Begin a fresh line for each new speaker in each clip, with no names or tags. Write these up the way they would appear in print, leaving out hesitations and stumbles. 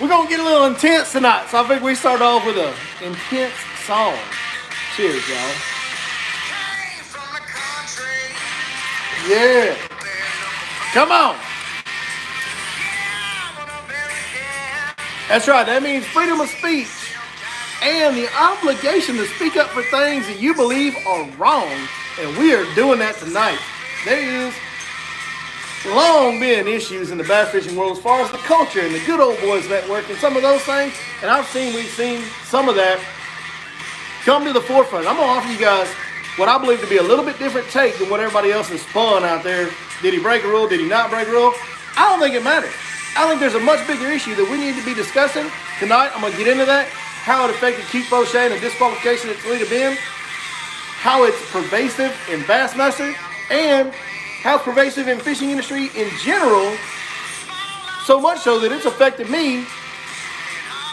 We're going to get a little intense tonight, so I think we start off with an intense song. Cheers, y'all. Yeah. Come on. That's right. That means freedom of speech and the obligation to speak up for things that you believe are wrong. And we are doing that tonight. There is long been issues in the bass fishing world as far as the culture and the good old boys network and some of those things. And we've seen some of that come to the forefront. I'm going to offer you guys what I believe to be a little bit different take than what everybody else has spun out there. Did he break a rule? Did he not break a rule? I don't think it matters. I think there's a much bigger issue that we need to be discussing tonight. I'm going to get into that. How it affected Keith Poche and the disqualification at Toledo Bend. How it's pervasive in Bassmaster. And how it's pervasive in fishing industry in general. So much so that it's affected me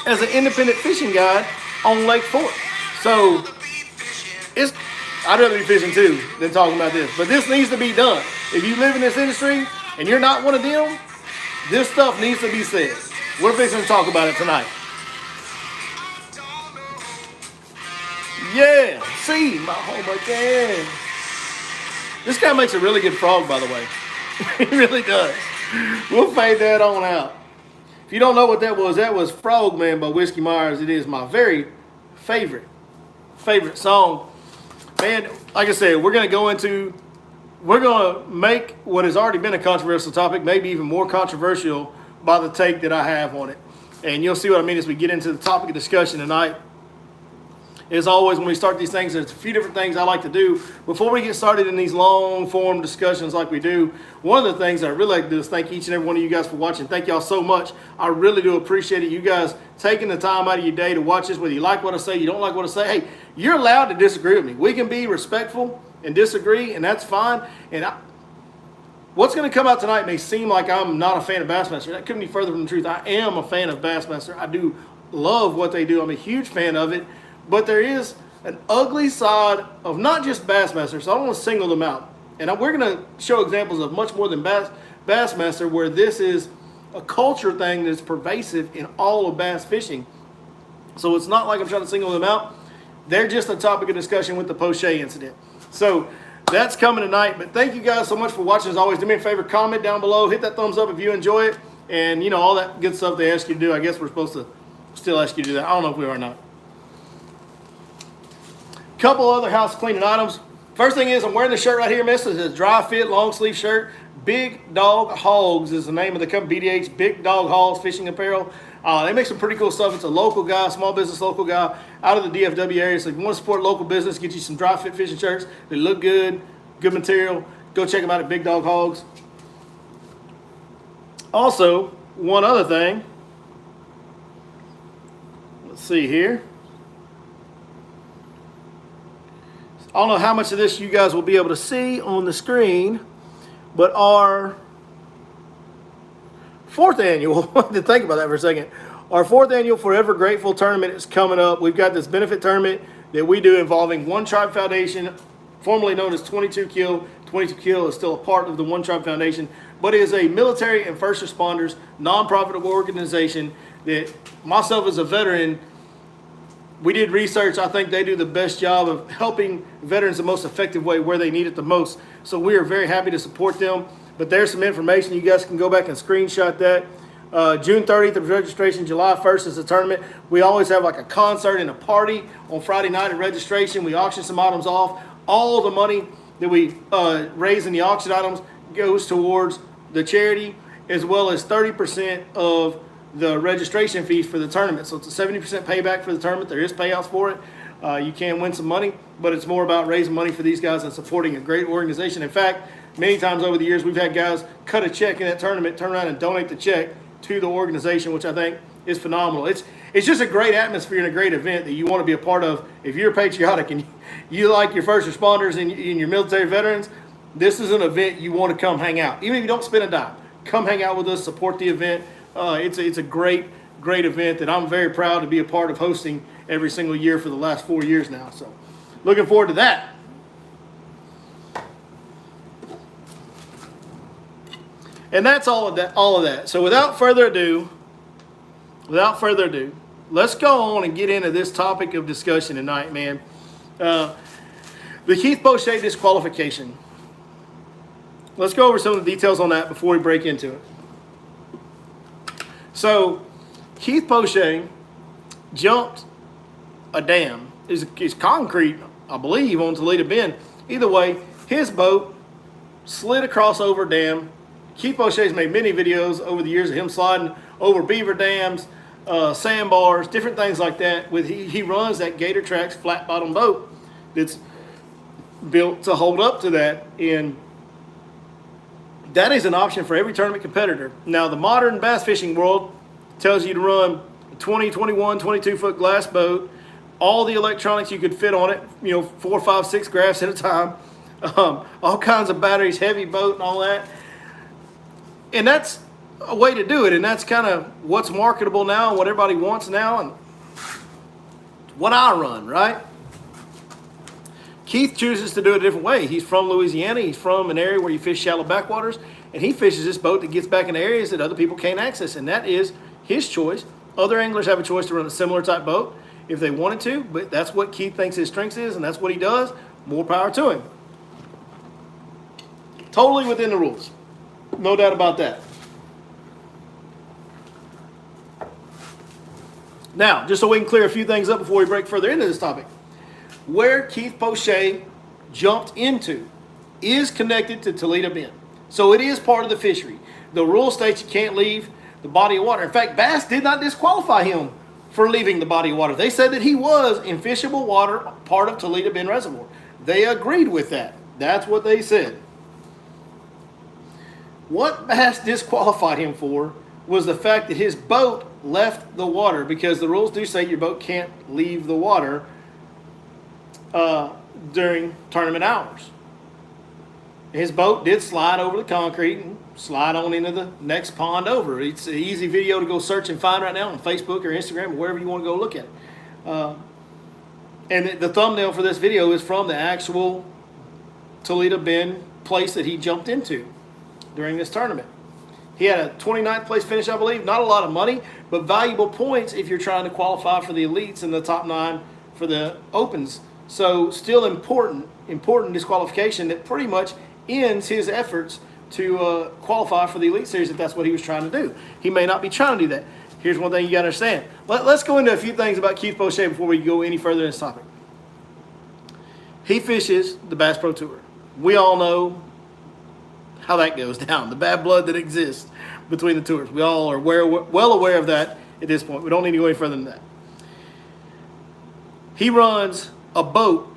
as an independent fishing guide on Lake Fork. So I'd rather be fishing too than talking about this. But this needs to be done. If you live in this industry and you're not one of them, this stuff needs to be said. We're fixing to talk about it tonight. Yeah, see, oh my God. This guy makes a really good frog, by the way. He really does. We'll fade that on out. If you don't know what that was Frogman by Whiskey Myers. It is my very favorite song. Man, like I said, we're going to make what has already been a controversial topic, maybe even more controversial by the take that I have on it. And you'll see what I mean as we get into the topic of discussion tonight. As always, when we start these things, there's a few different things I like to do. Before we get started in these long-form discussions like we do, one of the things I really like to do is thank each and every one of you guys for watching. Thank y'all so much. I really do appreciate it. You guys taking the time out of your day to watch this, whether you like what I say, you don't like what I say. Hey, you're allowed to disagree with me. We can be respectful and disagree, and that's fine. And what's going to come out tonight may seem like I'm not a fan of Bassmaster. That couldn't be further from the truth. I am a fan of Bassmaster. I do love what they do. I'm a huge fan of it. But there is an ugly side of not just Bassmaster, so I don't want to single them out. And we're going to show examples of much more than Bassmaster, where this is a culture thing that's pervasive in all of bass fishing. So it's not like I'm trying to single them out. They're just a topic of discussion with the Poche incident. So that's coming tonight. But thank you guys so much for watching. As always, do me a favor, comment down below. Hit that thumbs up if you enjoy it. And, all that good stuff they ask you to do. I guess we're supposed to still ask you to do that. I don't know if we are or not. Couple other house cleaning items. First thing is I'm wearing the shirt right here, miss. It's a dry fit long sleeve shirt. Big Dog Hogs is the name of the company. BDH, Big Dog Hogs Fishing Apparel. They make some pretty cool stuff. It's a local guy, small business local guy out of the DFW area. So if you want to support local business, get you some dry fit fishing shirts. They look good, good material. Go check them out at Big Dog Hogs. Also, one other thing. Let's see here. I don't know how much of this you guys will be able to see on the screen, but our fourth annual, to think about that for a second, our fourth annual Forever Grateful tournament is coming up. We've got this benefit tournament that we do involving One Tribe Foundation, formerly known as 22 Kill. 22 Kill is still a part of the One Tribe Foundation, but it is a military and first responders nonprofit organization that myself as a veteran, we did research. I think they do the best job of helping veterans the most effective way where they need it the most. So we are very happy to support them. But there's some information. You guys can go back and screenshot that. June 30th is registration. July 1st is the tournament. We always have like a concert and a party on Friday night at registration. We auction some items off. All the money that we raise in the auction items goes towards the charity, as well as 30% of the registration fees for the tournament. So it's a 70% payback for the tournament. There is payouts for it. You can win some money, but it's more about raising money for these guys and supporting a great organization. In fact, many times over the years, we've had guys cut a check in that tournament, turn around and donate the check to the organization, which I think is phenomenal. It's just a great atmosphere and a great event that you want to be a part of. If you're patriotic and you like your first responders and your military veterans, this is an event you want to come hang out. Even if you don't spend a dime, come hang out with us, support the event. It's a great event that I'm very proud to be a part of hosting every single year for the last 4 years now. So looking forward to that. And that's all of that. So without further ado, without further ado, let's go on and get into this topic of discussion tonight, man. The Keith Poche disqualification. Let's go over some of the details on that before we break into it. So, Keith Poche jumped a dam. It's concrete, I believe, on Toledo Bend. Either way, his boat slid across over a dam. Keith Poche's made many videos over the years of him sliding over beaver dams, sandbars, different things like that. He runs that Gator Tracks flat bottom boat that's built to hold up to that, and that is an option for every tournament competitor. Now, the modern bass fishing world tells you to run a 20, 21, 22-foot glass boat, all the electronics you could fit on it, 4, 5, 6 graphs at a time, all kinds of batteries, heavy boat and all that. And that's a way to do it, and that's kind of what's marketable now and what everybody wants now and what I run, right? Keith chooses to do it a different way. He's from Louisiana. He's from an area where you fish shallow backwaters, and he fishes this boat that gets back in areas that other people can't access, and that is his choice. Other anglers have a choice to run a similar type boat if they wanted to, but that's what Keith thinks his strengths is, and that's what he does. More power to him. Totally within the rules. No doubt about that. Now, just so we can clear a few things up before we break further into this topic. Where Keith Poche jumped into is connected to Toledo Bend. So it is part of the fishery. The rule states you can't leave the body of water. In fact, Bass did not disqualify him for leaving the body of water. They said that he was in fishable water, part of Toledo Bend Reservoir. They agreed with that. That's what they said. What Bass disqualified him for was the fact that his boat left the water, because the rules do say your boat can't leave the water during tournament hours. His boat did slide over the concrete and slide on into the next pond over. It's an easy video to go search and find right now on Facebook or Instagram or wherever you want to go look at it. And the thumbnail for this video is from the actual Toledo Bend place that he jumped into during this tournament. He had a 29th place finish, I believe. Not a lot of money, but valuable points if you're trying to qualify for the elites and the top 9 for the opens. So still important disqualification that pretty much ends his efforts to qualify for the Elite Series if that's what he was trying to do. He may not be trying to do that. Here's one thing you got to understand. Let's go into a few things about Keith Poche before we go any further in this topic. He fishes the Bass Pro Tour. We all know how that goes down, the bad blood that exists between the tours. We all are well aware of that at this point. We don't need to go any further than that. He runs a boat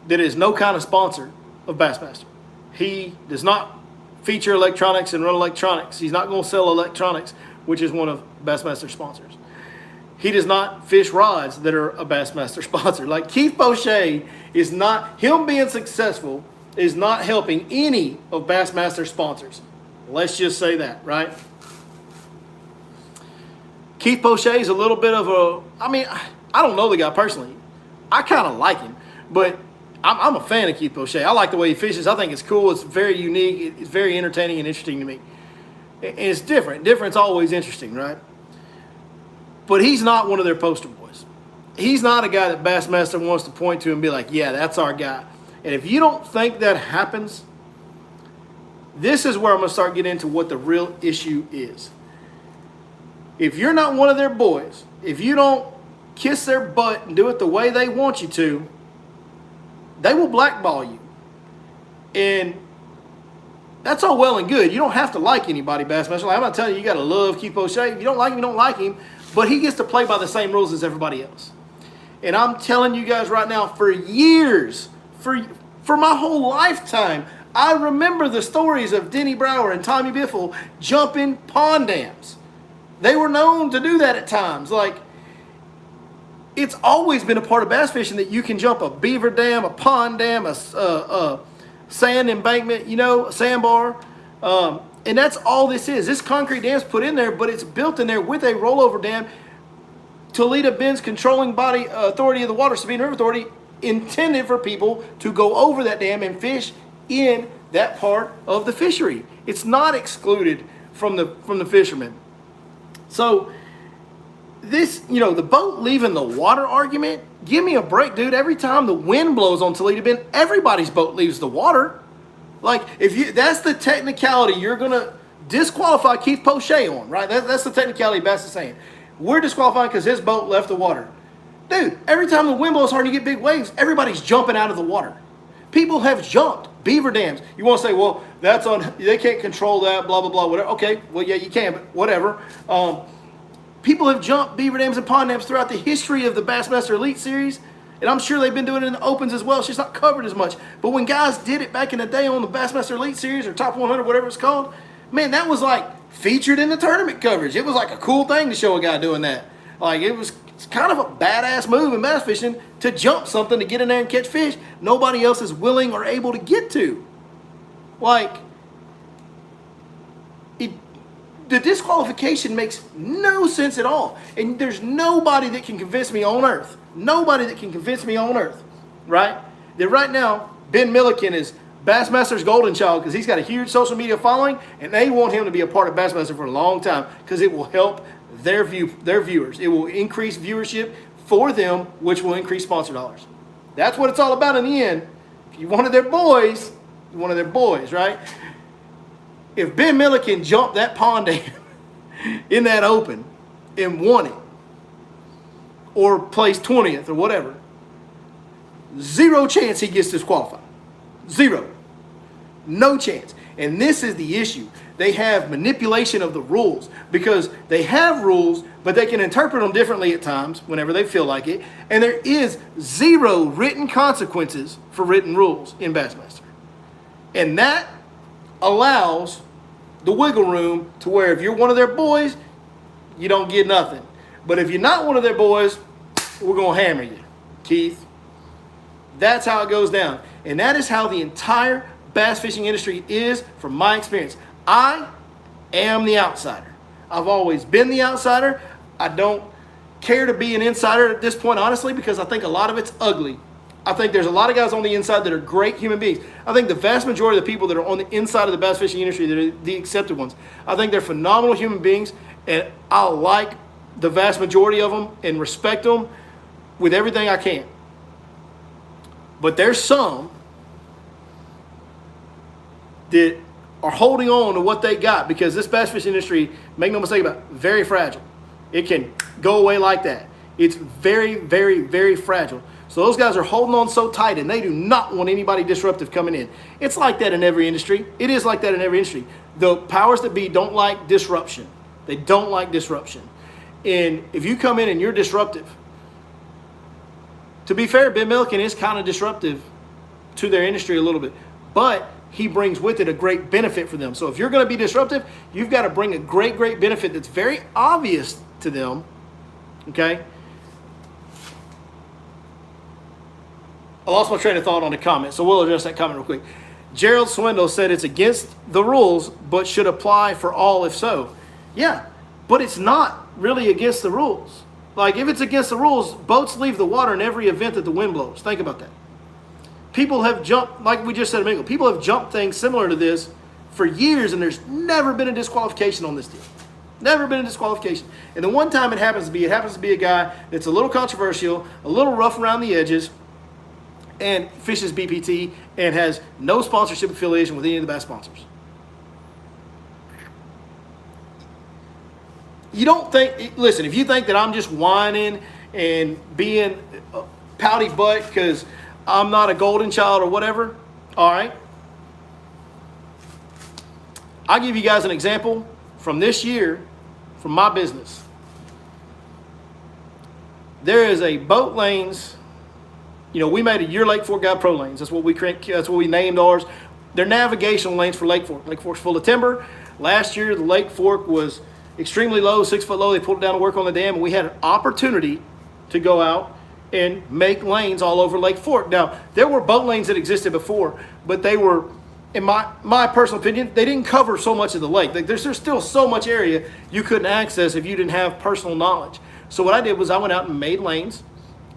that is no kind of sponsor of Bassmaster. He does not feature electronics and run electronics. He's not going to sell electronics, which is one of Bassmaster's sponsors. He does not fish rods that are a Bassmaster sponsor. Like Keith Poche is not, him being successful is not helping any of Bassmaster sponsors. Let's just say that, right? Keith Poche is a little bit of a, I don't know the guy personally. I kind of like him, but I'm a fan of Keith Poche. I like the way he fishes. I think it's cool. It's very unique. It's very entertaining and interesting to me. And it's different. Different's always interesting, right? But he's not one of their poster boys. He's not a guy that Bassmaster wants to point to and be like, yeah, that's our guy. And if you don't think that happens, this is where I'm going to start getting into what the real issue is. If you're not one of their boys, if you don't kiss their butt and do it the way they want you to, they will blackball you. And that's all well and good. You don't have to like anybody, Bassmaster. Like, I'm not telling you got to love Keith Poche. If you don't like him, you don't like him. But he gets to play by the same rules as everybody else. And I'm telling you guys right now, for years, for my whole lifetime, I remember the stories of Denny Brower and Tommy Biffle jumping pond dams. They were known to do that at times. Like, it's always been a part of bass fishing that you can jump a beaver dam, a pond dam, a sand embankment, a sandbar. And that's all this is. This concrete dam's put in there, but it's built in there with a rollover dam. Toledo Bend's controlling body authority of the Water, Sabine River Authority, intended for people to go over that dam and fish in that part of the fishery. It's not excluded from the fishermen. So this, the boat leaving the water argument, give me a break, dude. Every time the wind blows on Toledo Bend, everybody's boat leaves the water. Like, that's the technicality you're going to disqualify Keith Poche on, right? That's the technicality Bass is saying. We're disqualifying because his boat left the water. Dude, every time the wind blows hard and you get big waves, everybody's jumping out of the water. People have jumped beaver dams. You want to say, well, they can't control that, blah, blah, blah, whatever. Okay, well, yeah, you can, but whatever. People have jumped beaver dams and pond dams throughout the history of the Bassmaster Elite Series, and I'm sure they've been doing it in the Opens as well. It's just not covered as much. But when guys did it back in the day on the Bassmaster Elite Series or Top 100, whatever it's called, man, that was like featured in the tournament coverage. It was like a cool thing to show a guy doing that. Like, it's kind of a badass move in bass fishing to jump something to get in there and catch fish nobody else is willing or able to get to. Like, the disqualification makes no sense at all. And there's nobody that can convince me on earth. Nobody that can convince me on earth, right? That right now, Ben Milliken is Bassmaster's golden child because he's got a huge social media following, and they want him to be a part of Bassmaster for a long time because it will help their viewers. It will increase viewership for them, which will increase sponsor dollars. That's what it's all about in the end. If you wanted their boys, right? If Ben Milliken jumped that pond dam in that Open and won it, or placed 20th or whatever, zero chance he gets disqualified. Zero. No chance. And this is the issue. They have manipulation of the rules because they have rules, but they can interpret them differently at times whenever they feel like it. And there is zero written consequences for written rules in Bassmaster. And that allows the wiggle room to where if you're one of their boys, you don't get nothing. But if you're not one of their boys, we're going to hammer you, Keith. That's how it goes down. And that is how the entire bass fishing industry is from my experience. I am the outsider. I've always been the outsider. I don't care to be an insider at this point, honestly, because I think a lot of it's ugly. I think there's a lot of guys on the inside that are great human beings. I think the vast majority of the people that are on the inside of the bass fishing industry, that are the accepted ones, I think they're phenomenal human beings, and I like the vast majority of them and respect them with everything I can. But there's some that are holding on to what they got because this bass fishing industry, make no mistake about it, very fragile. It can go away like that. It's very, very, very fragile. So those guys are holding on so tight, and they do not want anybody disruptive coming in. It's like that in every industry. It is like that in every industry. The powers that be don't like disruption. They don't like disruption. And if you come in and you're disruptive, to be fair, Ben Milliken is kind of disruptive to their industry a little bit, but he brings with it a great benefit for them. So if you're going to be disruptive, you've got to bring a great, great benefit that's very obvious to them, okay? I lost my train of thought on the comment, so we'll address that comment real quick. Gerald Swindle said it's against the rules, but should apply for all if so. Yeah, but it's not really against the rules. Like, if it's against the rules, boats leave the water in every event that the wind blows. Think about that. People have jumped, like we just said a minute ago, people have jumped things similar to this for years, and there's never been a disqualification on this deal. Never been a disqualification. And the one time it happens to be a guy that's a little controversial, a little rough around the edges, and fishes BPT and has no sponsorship affiliation with any of the bass sponsors. You don't think, listen, if you think that I'm just whining and being a pouty butt because I'm not a golden child or whatever, all right. I'll give you guys an example from this year from my business. There is a boat lanes. You know, we made a year Lake Fork Guide Pro lanes. That's what we named ours. They're navigational lanes for Lake Fork. Lake Fork's full of timber. Last year, the Lake Fork was extremely low, 6 foot low. They pulled it down to work on the dam, and we had an opportunity to go out and make lanes all over Lake Fork. Now, there were boat lanes that existed before, but they were, in my personal opinion, they didn't cover so much of the lake. Like, there's still so much area you couldn't access if you didn't have personal knowledge. So what I did was I went out and made lanes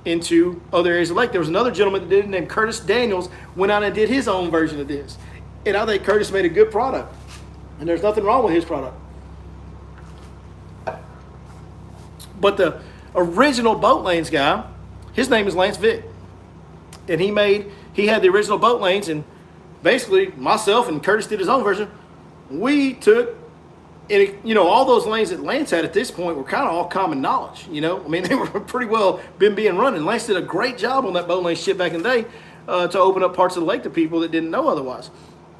into other areas of the lake. There was another gentleman that did it named Curtis Daniels, went out and did his own version of this. And I think Curtis made a good product. And there's nothing wrong with his product. But the original boat lanes guy, his name is Lance Vick. And he had the original boat lanes, and basically myself and Curtis did his own version. We took, all those lanes that Lance had at this point were kind of all common knowledge, I mean, they were pretty well being run. And Lance did a great job on that boat lane shit back in the day to open up parts of the lake to people that didn't know otherwise.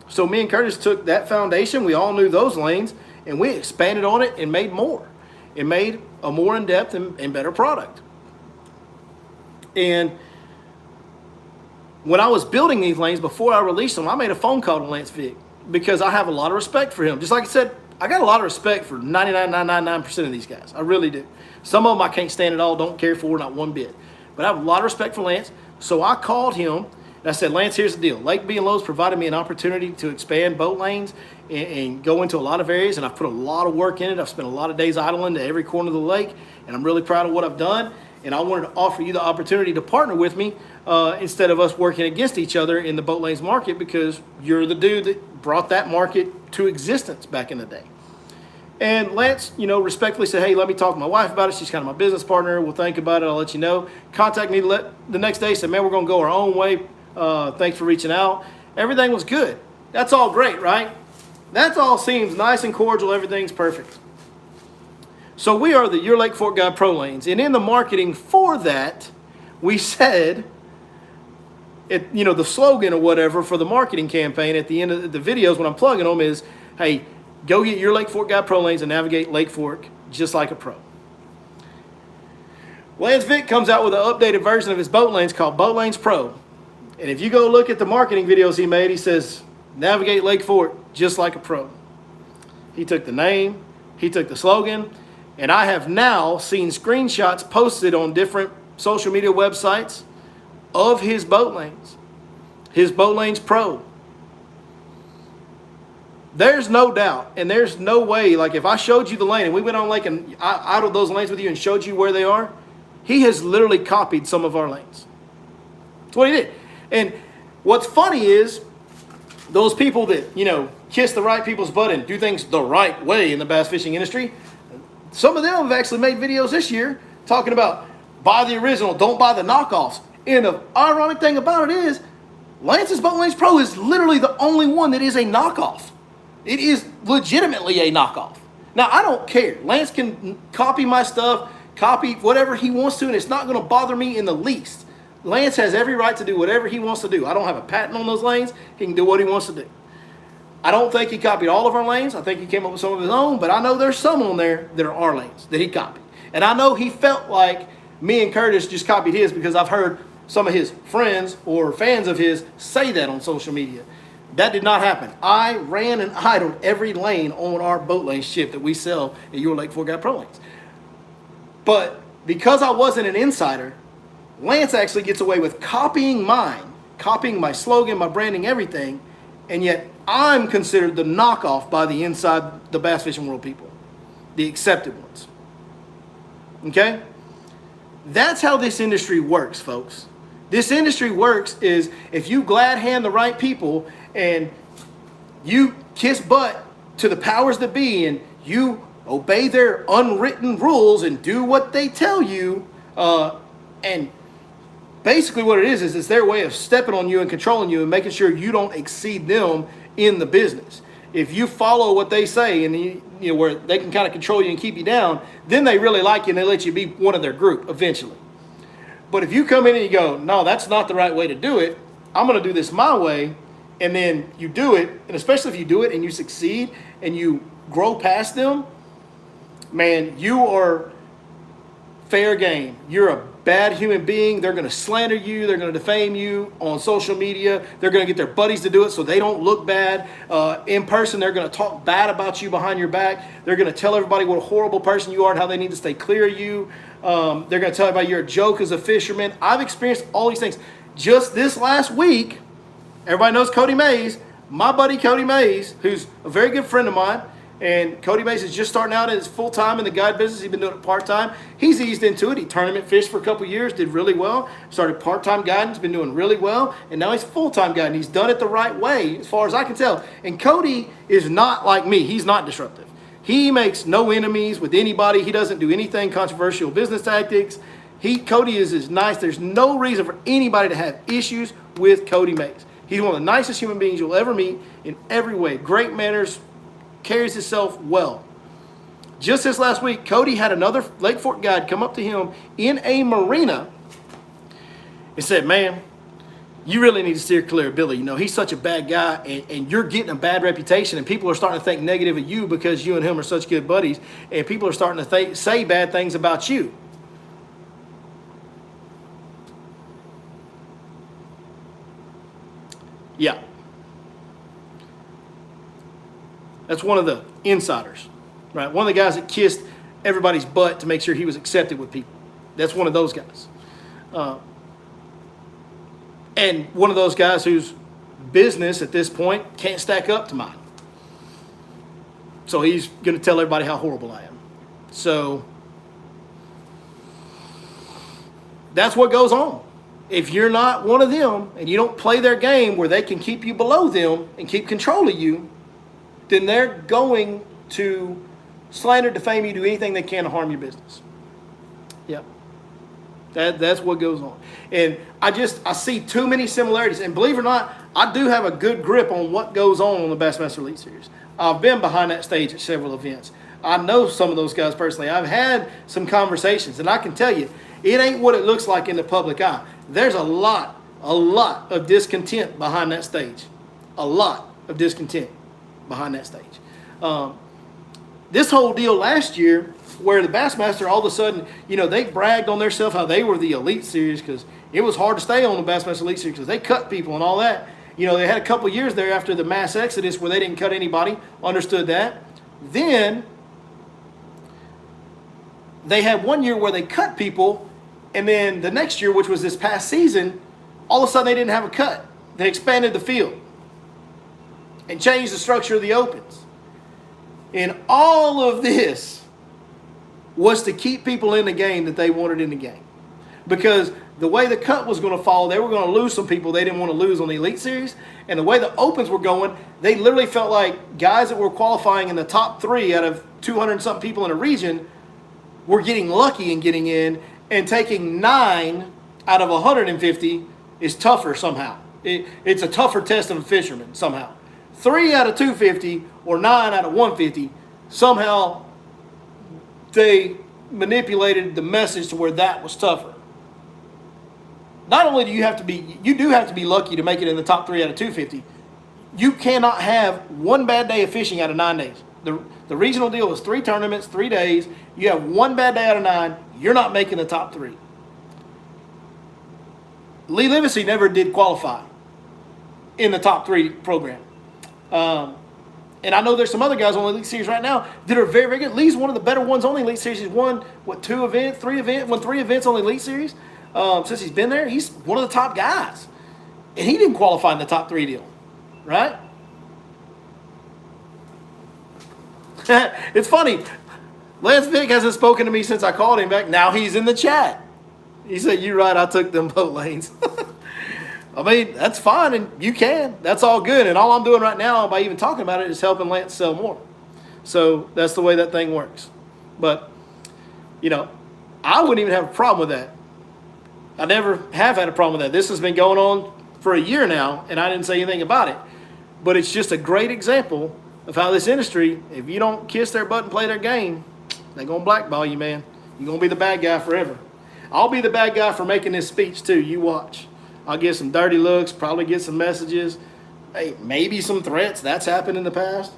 So me and Curtis took that foundation. We all knew those lanes, and we expanded on it and made more. It made a more in-depth and better product. And when I was building these lanes, before I released them, I made a phone call to Lance Vick because I have a lot of respect for him. Just like I said, I got a lot of respect for 99.999% of these guys. I really do. Some of them I can't stand at all, don't care for, not one bit. But I have a lot of respect for Lance. So I called him and I said, Lance, here's the deal. Lake B and Lowe's provided me an opportunity to expand boat lanes and go into a lot of areas, and I've put a lot of work in it. I've spent a lot of days idling to every corner of the lake, and I'm really proud of what I've done. And I wanted to offer you the opportunity to partner with me instead of us working against each other in the boat lanes market, because you're the dude that brought that market to existence back in the day. And Lance, respectfully said, hey, let me talk to my wife about it. She's kind of my business partner. We'll think about it. I'll let you know. Contact me the next day. Said, man, we're going to go our own way. Thanks for reaching out. Everything was good. That's all great, right? That all seems nice and cordial. Everything's perfect. So we are the Your Lake Fork Guide Pro Lanes. And in the marketing for that, we said, the slogan or whatever for the marketing campaign at the end of the videos when I'm plugging them is, hey, go get Your Lake Fork Guide Pro Lanes and navigate Lake Fork just like a pro. Lance Vick comes out with an updated version of his boat lanes called Boat Lanes Pro. And if you go look at the marketing videos he made, he says, navigate Lake Fork just like a pro. He took the name, he took the slogan, and I have now seen screenshots posted on different social media websites of his boat lanes, his Boat Lanes Pro. There's no doubt, and there's no way, like if I showed you the lane and we went on lake and I idled those lanes with you and showed you where they are, he has literally copied some of our lanes. That's what he did. And what's funny is those people that, kiss the right people's butt and do things the right way in the bass fishing industry, some of them have actually made videos this year talking about buy the original, don't buy the knockoffs. And the ironic thing about it is Lance's Boat Lanes Pro is literally the only one that is a knockoff. It is legitimately a knockoff. Now, I don't care. Lance can copy my stuff, copy whatever he wants to, and it's not going to bother me in the least. Lance has every right to do whatever he wants to do. I don't have a patent on those lanes. He can do what he wants to do. I don't think he copied all of our lanes. I think he came up with some of his own, but I know there's some on there that are our lanes that he copied. And I know he felt like me and Curtis just copied his because I've heard some of his friends or fans of his say that on social media. That did not happen. I ran and idled every lane on our boat lane ship that we sell at Your Lake Fork Guide Pro Lanes. But because I wasn't an insider, Lance actually gets away with copying mine, copying my slogan, my branding, everything, and yet I'm considered the knockoff by the inside the bass fishing world people, the accepted ones. Okay? That's how this industry works, folks. This industry works is if you glad hand the right people and you kiss butt to the powers that be and you obey their unwritten rules and do what they tell you, and basically what it is it's their way of stepping on you and controlling you and making sure you don't exceed them in the business. If you follow what they say and where they can kind of control you and keep you down, then they really like you and they let you be one of their group eventually. But if you come in and you go, no, that's not the right way to do it, I'm going to do this my way, and then you do it, and especially if you do it and you succeed and you grow past them, man, you are fair game. You're a bad human being. They're going to slander you. They're going to defame you on social media. They're going to get their buddies to do it so they don't look bad. In person, they're going to talk bad about you behind your back. They're going to tell everybody what a horrible person you are and how they need to stay clear of you. They're going to tell everybody you're a joke as a fisherman. I've experienced all these things. Just this last week, everybody knows Cody Mays. My buddy Cody Mays, who's a very good friend of mine, and Cody Mays is just starting out as full-time in the guide business. He's been doing it part-time. He's eased into it. He tournament fished for a couple years, did really well. Started part-time guiding, been doing really well. And now he's full-time guiding. He's done it the right way as far as I can tell. And Cody is not like me. He's not disruptive. He makes no enemies with anybody. He doesn't do anything controversial business tactics. Cody is as nice. There's no reason for anybody to have issues with Cody Mays. He's one of the nicest human beings you'll ever meet in every way. Great manners, carries himself well. Just this last week, Cody had another Lake Fork guide come up to him in a marina and said, man, you really need to steer clear of Billy. You know, he's such a bad guy, and you're getting a bad reputation, and people are starting to think negative of you because you and him are such good buddies, and people are starting to say bad things about you. Yeah. That's one of the insiders, right? One of the guys that kissed everybody's butt to make sure he was accepted with people. That's one of those guys. And one of those guys whose business at this point can't stack up to mine. So he's going to tell everybody how horrible I am. So that's what goes on. If you're not one of them and you don't play their game where they can keep you below them and keep control of you, then they're going to slander, defame you, do anything they can to harm your business. Yep. That's what goes on. And I see too many similarities. And believe it or not, I do have a good grip on what goes on the Bassmaster Elite Series. I've been behind that stage at several events. I know some of those guys personally. I've had some conversations, and I can tell you, it ain't what it looks like in the public eye. There's a lot of discontent behind that stage. A lot of discontent behind that stage. This whole deal last year, where the Bassmaster all of a sudden, they bragged on themselves how they were the Elite Series because it was hard to stay on the Bassmaster Elite Series because they cut people and all that. They had a couple years there after the mass exodus where they didn't cut anybody, understood that. Then they had 1 year where they cut people, and then the next year, which was this past season, all of a sudden they didn't have a cut. They expanded the field and changed the structure of the opens. And all of this was to keep people in the game that they wanted in the game. Because the way the cut was going to fall, they were going to lose some people they didn't want to lose on the Elite Series. And the way the opens were going, they literally felt like guys that were qualifying in the top 3 out of 200-something people in a region were getting lucky and getting in, and taking 9 out of 150 is tougher somehow. It's a tougher test of a fisherman somehow. 3 out of 250 or 9 out of 150, somehow they manipulated the message to where that was tougher. Not only do you do have to be lucky to make it in the top 3 out of 250. You cannot have one bad day of fishing out of 9 days. The regional deal is 3 tournaments, 3 days. You have one bad day out of 9, you're not making the top 3. Lee Livesey never did qualify in the top 3 program. And I know there's some other guys on the Elite Series right now that are very, very good. Lee's one of the better ones on the Elite Series. He's won, 3 events on the Elite Series. Since he's been there, he's one of the top guys. And he didn't qualify in the top 3 deal, right? It's funny. Lance Vick hasn't spoken to me since I called him back. Now he's in the chat. He said, "You're right, I took them boat lanes." I mean, that's fine, and you can. That's all good. And all I'm doing right now by even talking about it is helping Lance sell more. So that's the way that thing works. But, I wouldn't even have a problem with that. I never have had a problem with that. This has been going on for a year now, and I didn't say anything about it. But it's just a great example of how this industry, if you don't kiss their butt and play their game, they're going to blackball you, man. You're going to be the bad guy forever. I'll be the bad guy for making this speech, too. You watch. I'll get some dirty looks, probably get some messages. Hey, maybe some threats. That's happened in the past.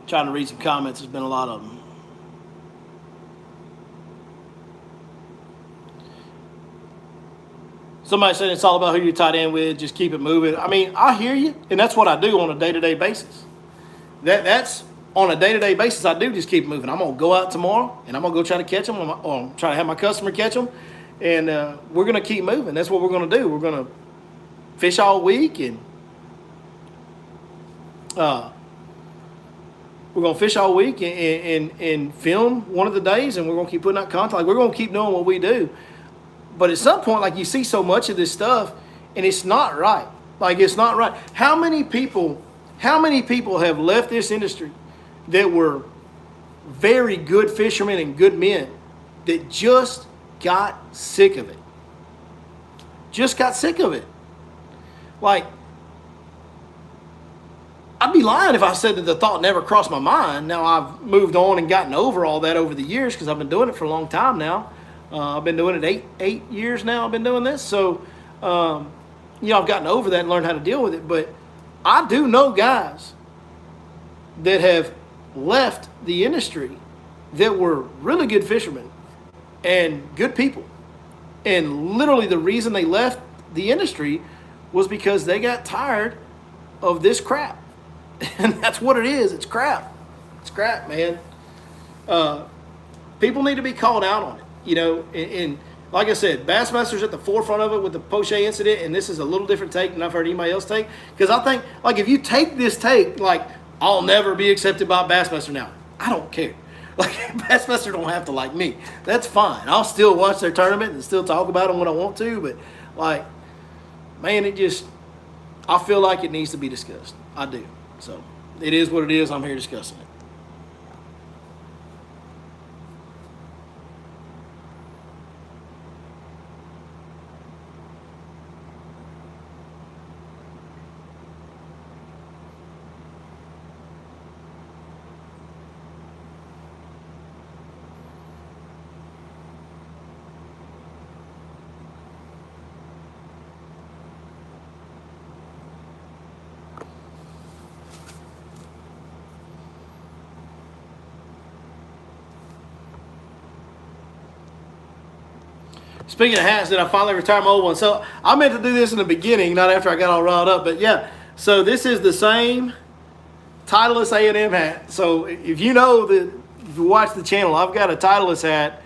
Trying to read some comments. There's been a lot of them. Somebody said it's all about who you're tied in with. Just keep it moving. I mean, I hear you, and that's what I do on a day-to-day basis. That's on a day-to-day basis, I do just keep moving. I'm gonna go out tomorrow, and I'm gonna go try to catch them, or try to have my customer catch them, and we're gonna keep moving. That's what we're gonna do. We're gonna fish all week, and we're gonna fish all week and film one of the days, and we're gonna keep putting out content. Like, we're gonna keep doing what we do. But at some point, like, you see so much of this stuff, and it's not right. Like, it's not right. How many people have left this industry that were very good fishermen and good men that just got sick of it? Just got sick of it. Like, I'd be lying if I said that the thought never crossed my mind. Now, I've moved on and gotten over all that over the years because I've been doing it for a long time now. I've been doing it eight years now. I've been doing this. So, I've gotten over that and learned how to deal with it. But I do know guys that have left the industry that were really good fishermen and good people. And literally the reason they left the industry was because they got tired of this crap. And that's what it is. It's crap. It's crap, man. People need to be called out on it, and like I said, Bassmaster's at the forefront of it with the Poche incident, and this is a little different take than I've heard anybody else take. Because I think, like, if you take this take, like, I'll never be accepted by Bassmaster now, I don't care. Like, Bassmaster don't have to like me. That's fine. I'll still watch their tournament and still talk about them when I want to, but, like, man, I feel like it needs to be discussed. I do. So, it is what it is. I'm here discussing it. Speaking of hats, did I finally retire my old one? So I meant to do this in the beginning, not after I got all riled up. But yeah, so this is the same Titleist A&M hat. So if you know that, if you watch the channel, I've got a Titleist hat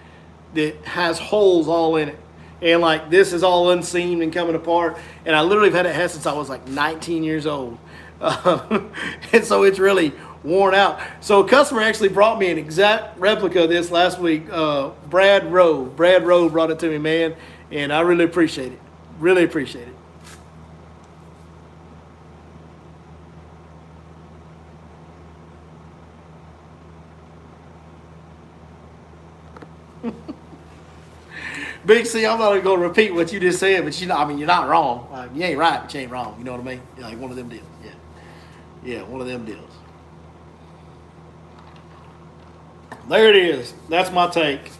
that has holes all in it. And like, this is all unseamed and coming apart. And I literally have had a hat since I was like 19 years old. And so it's really worn out. So a customer actually brought me an exact replica of this last week. Brad Rowe brought it to me, man, and I really appreciate it. Really appreciate it. Big C, I'm not going to repeat what you just said, but you're not wrong. You ain't right, but you ain't wrong. You know what I mean? Like one of them deals. Yeah, one of them deals. There it is. That's my take.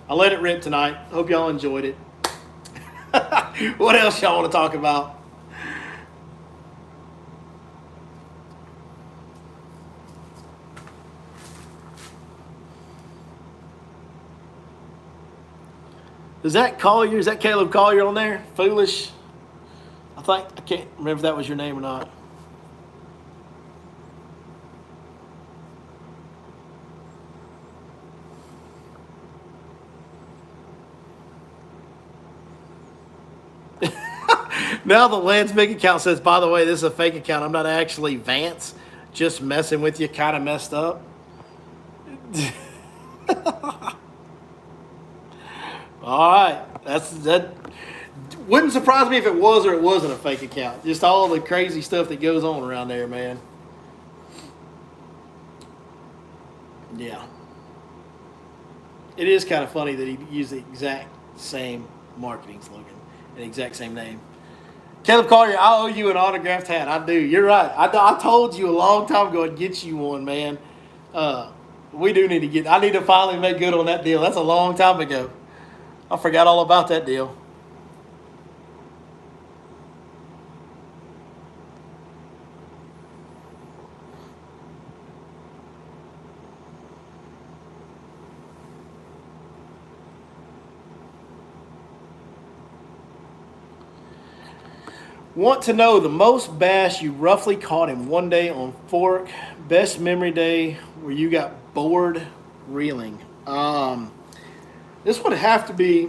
I let it rip tonight. Hope y'all enjoyed it. What else y'all want to talk about? Is that Collier? Is that Caleb Collier on there? Foolish. I can't remember if that was your name or not. Now the Lance Big account says, by the way, this is a fake account. I'm not actually Vance. Just messing with you. Kind of messed up. All right. That wouldn't surprise me if it was or it wasn't a fake account. Just all the crazy stuff that goes on around there, man. Yeah. It is kind of funny that he used the exact same marketing slogan and the exact same name. Caleb Collier, I owe you an autographed hat. I do. You're right. I told you a long time ago I'd get you one, man. We do need to get. I need to finally make good on that deal. That's a long time ago. I forgot all about that deal. Want to know the most bass you roughly caught in one day on fork? Best memory day where you got bored reeling. This would have to be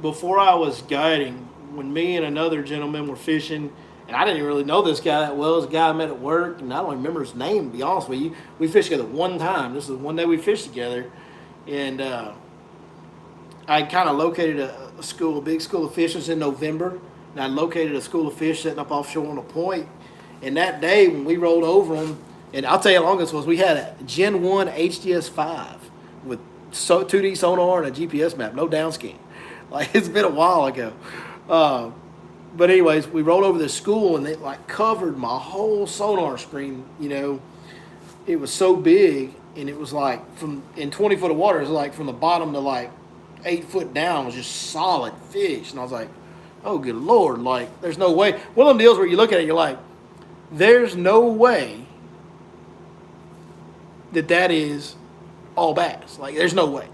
before I was guiding, when me and another gentleman were fishing, and I didn't really know this guy that well. It was a guy I met at work, and I don't remember his name, to be honest with you. We fished together one time. This is one day we fished together, and I kind of located a school, a big school of fish. It was in November, and I located a school of fish setting up offshore on a point. And that day when we rolled over them, and I'll tell you how long this was, we had a Gen 1 HDS 5 with 2D sonar and a GPS map, no downscan. Like, it's been a while ago. But anyways, we rolled over this school, and it like covered my whole sonar screen. You know, it was so big, and it was like in 20 foot of water, it was like from the bottom to like 8 foot down was just solid fish. And I was like, oh, good Lord, like, there's no way. One of them deals where you look at it, you're like, there's no way that is all bass. Like, there's no way.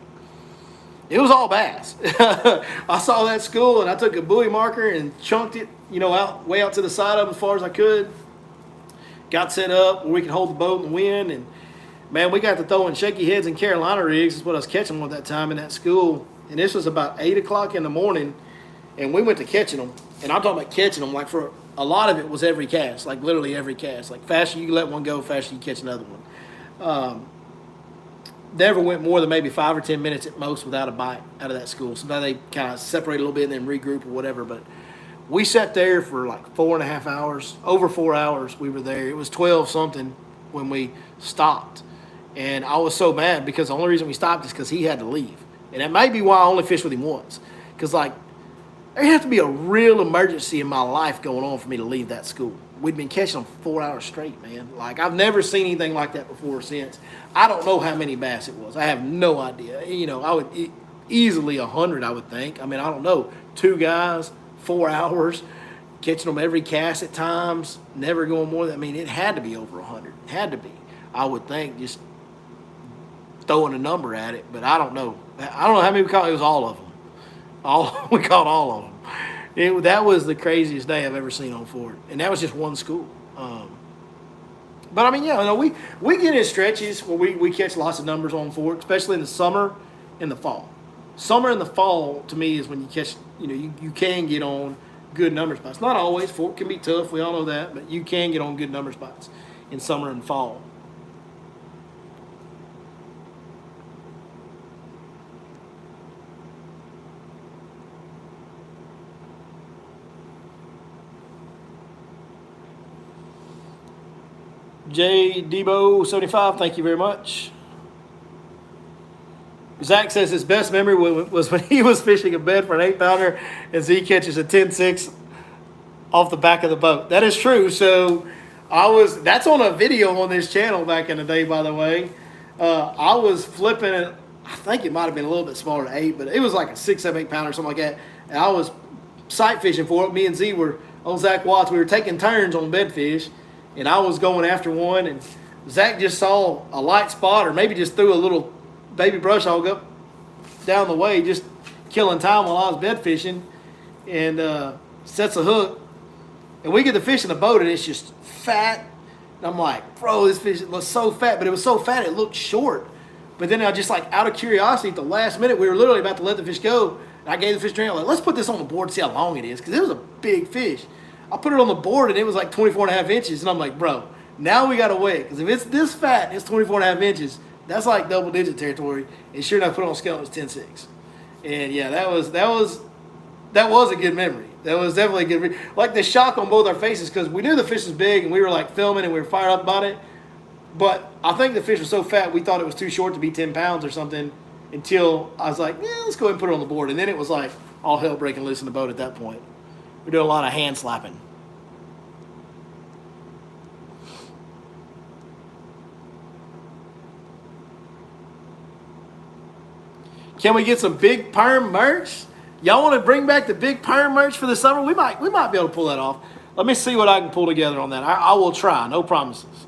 It was all bass. I saw that school, and I took a buoy marker and chunked it, you know, way out to the side of it as far as I could. Got set up where we could hold the boat in the wind, and man, we got to throwing shaky heads and Carolina rigs is what I was catching them at that time in that school. And this was about 8 o'clock in the morning, and we went to catching them. And I'm talking about catching them, like, for a lot of it was every cast, like literally every cast. Like, faster you let one go, faster you catch another one. Never went more than maybe 5 or 10 minutes at most without a bite out of that school. Sometimes they kind of separate a little bit and then regroup or whatever. But we sat there for like 4.5 hours, over 4 hours we were there. It was 12 something when we stopped. And I was so mad because the only reason we stopped is because he had to leave. And that may be why I only fished with him once. Because, like, there had to be a real emergency in my life going on for me to leave that school. We'd been catching them 4 hours straight, man. Like, I've never seen anything like that before or since. I don't know how many bass it was. I have no idea. You know, I would easily 100, I would think. I mean, I don't know. 2 guys, 4 hours, catching them every cast at times, never going more than, I mean, it had to be over 100. It had to be, I would think, just throwing a number at it. But I don't know. I don't know how many we caught. It was all of them. We caught all of them. That was the craziest day I've ever seen on Ford, and that was just one school. But I mean, yeah, you know, we get in stretches where we catch lots of numbers on Ford, especially in the summer and the fall. Summer and the fall to me is when you catch, you know, you can get on good number spots. Not always. Ford can be tough. We all know that, but you can get on good number spots in summer and fall. J. Debo 75, thank you very much. Zach says his best memory was when he was fishing a bed for an 8-pounder and Z catches a 10-6 off the back of the boat. That is true. So that's on a video on this channel back in the day, by the way. I was flipping it. I think it might have been a little bit smaller than 8, but it was like a 6, 7, 8-pounder or something like that. And I was sight fishing for it. Me and Z were on Zach Watts. We were taking turns on bedfish. And I was going after one, and Zach just saw a light spot, or maybe just threw a little baby brush hog up down the way, just killing time while I was bed fishing, and sets a hook. And we get the fish in the boat, and it's just fat. And I'm like, bro, this fish looks so fat, but it was so fat it looked short. But then I just, like, out of curiosity, at the last minute, we were literally about to let the fish go, and I gave the fish a drink. I'm like, let's put this on the board and see how long it is, because it was a big fish. I put it on the board, and it was like 24.5 inches. And I'm like, bro, now we got to wait. Because if it's this fat and it's 24.5 inches, that's like double-digit territory. And sure enough, put it on scale, it was 10.6. And, yeah, that was a good memory. That was definitely a good memory. Like, the shock on both our faces, because we knew the fish was big, and we were, like, filming, and we were fired up about it. But I think the fish was so fat, we thought it was too short to be 10 pounds or something, until I was like, yeah, let's go ahead and put it on the board. And then it was like all hell breaking loose in the boat at that point. We do a lot of hand slapping. Can we get some big perm merch? Y'all want to bring back the big perm merch for the summer? We might be able to pull that off. Let me see what I can pull together on that. I will try. No promises.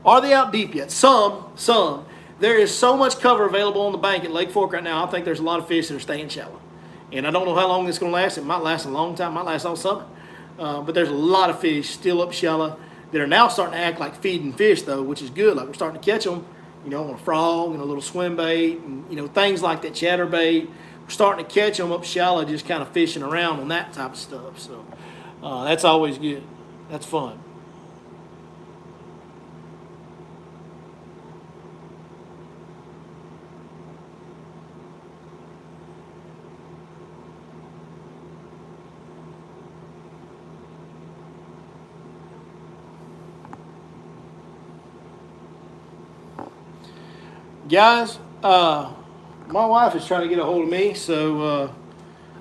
Are they out deep yet? Some. There is so much cover available on the bank at Lake Fork right now. I think there's a lot of fish that are staying shallow. And I don't know how long it's going to last. It might last a long time. It might last all summer. But there's a lot of fish still up shallow that are now starting to act like feeding fish, though, which is good. Like we're starting to catch them, on a frog and a little swim bait and, things like that, chatterbait. We're starting to catch them up shallow, just kind of fishing around on that type of stuff. So that's always good. That's fun. Guys, my wife is trying to get a hold of me, so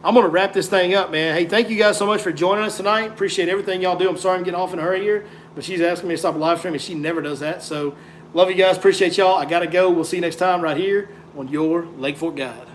I'm going to wrap this thing up, man. Hey, thank you guys so much for joining us tonight. Appreciate everything y'all do. I'm sorry I'm getting off in a hurry here, but she's asking me to stop a live stream, and she never does that. So love you guys. Appreciate y'all. I got to go. We'll see you next time right here on your Lake Fork Guide.